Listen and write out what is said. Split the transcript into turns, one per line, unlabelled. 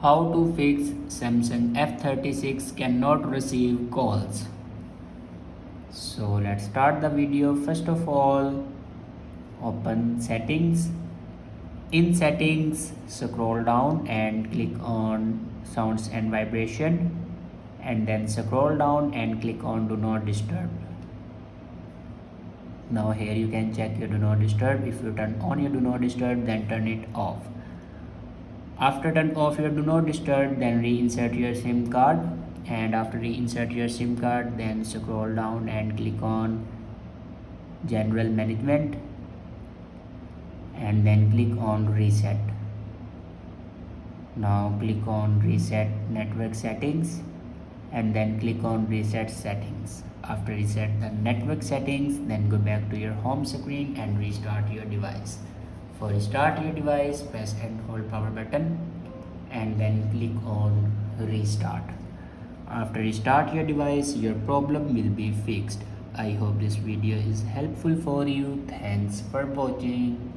How to fix Samsung F36 cannot receive calls. So let's start the video. First of all, open settings. In settings, scroll down and click on sounds and vibration, and then scroll down and click on do not disturb. Now here you can check your do not disturb. If you turn on your do not disturb, then turn it off. After turn off your do not disturb, then reinsert your SIM card, and after reinsert your SIM card, then scroll down and click on general management, and then click on reset. Now click on reset network settings, and then click on reset settings. After reset the network settings, then go back to your home screen and restart your device. For restart your device, press and hold power button and then click on restart. After restart your device, your problem will be fixed. I hope this video is helpful for you. Thanks for watching.